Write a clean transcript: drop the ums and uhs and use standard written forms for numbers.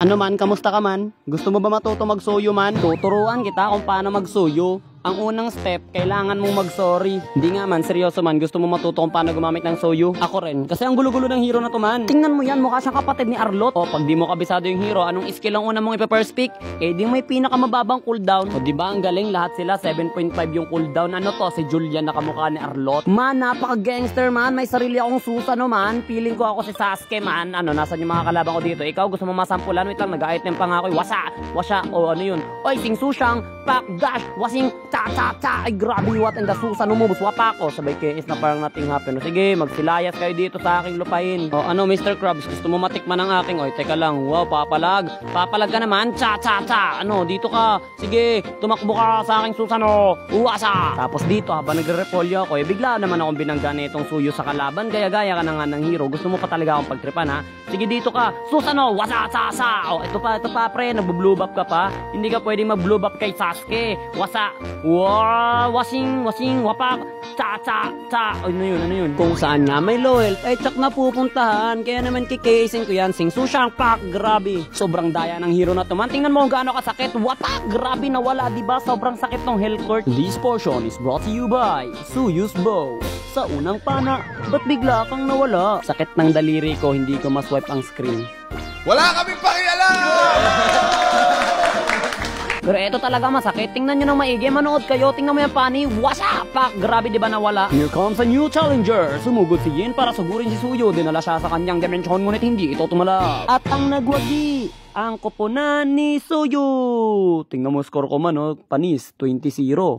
Ano man, kamusta ka man? Gusto mo ba matuto magsuyo man? Tuturuan kita kung paano magsuyo. Ang unang step, kailangan mong mag-sorry. Hindi nga man, seryoso man, gusto mo matuto kung paano gumamit ng soyo? Ako rin, kasi ang gulo-gulo ng hero na to man. Tingnan mo yan, mukha siyang kapatid ni Arlot. O, pag di mo kabisado yung hero, anong skill ang una mong ipa-first pick? Eh, di may pinakamababang cooldown. O, di ba ang galing, lahat sila, 7.5 yung cooldown. Ano to, si Julian na kamukha ni Arlot. Man, napaka-gangster man, may sarili akong susa no man. Feeling ko ako si Sasuke man. Ano, nasan yung mga kalaban ko dito? Ikaw, gusto mo masampulan? Wait lang, nag-item pa nga ako. Wasa, o ano yun? Oy, sing susyang, pak, dash, wasing, ta. Ay grabe, what in the susan mo, buswa pa ako. Sabay KS na parang nothing happen. O, sige, magsilayas kayo dito sa aking lupain. O ano, Mr. Krabs, gusto mo matikman ang aking? Oy, teka lang, wow, papalag ka naman, cha. Ano, dito ka, sige, tumakbo ka sa aking susan, o, uwasa. Tapos dito, habang nagre-repolyo ako, bigla naman akong binangga na itong suyo sa kalaban. Gaya-gaya ka na nga ng hero. Gusto mo pa talaga akong pagtripan, ha? Sige, dito ka, susan, o, wasa. O, ito pa, pre, nagbo-blue buff ka pa. Hindi ka pwedeng mag-blue buff kay Sasuke. Wasa, wow, wasing, wapak, cha. Ano yun? Kung saan nga may loyal, ay tsak na pupuntahan. Kaya naman kikasin ko yan, sing susyang pak, grabe. Sobrang daya ng hero na to man. Tingnan mo kung gaano kasakit. Wapak, grabe, nawala, diba? Sobrang sakit ng Hellcourt. This portion is brought to you by Suyus Bow. Sa unang pana, ba't bigla kang nawala? Sakit ng daliri ko, hindi ko maswipe ang screen. Wala kaming pakialam! Pero eto talaga masakit. Tingnan nyo ng maigi. Manood kayo. Tingnan mo yung pani. Wasa! Pak! Grabe, di ba nawala? Here comes a new challenger. Sumugod si Yin para sugurin si Suyo. Dinala siya sa kanyang dimensyon, ngunit hindi ito tumala. At ang nagwagi, ang koponan ni Suyo. Tingnan mo score ko man, oh. Panis, 20-0.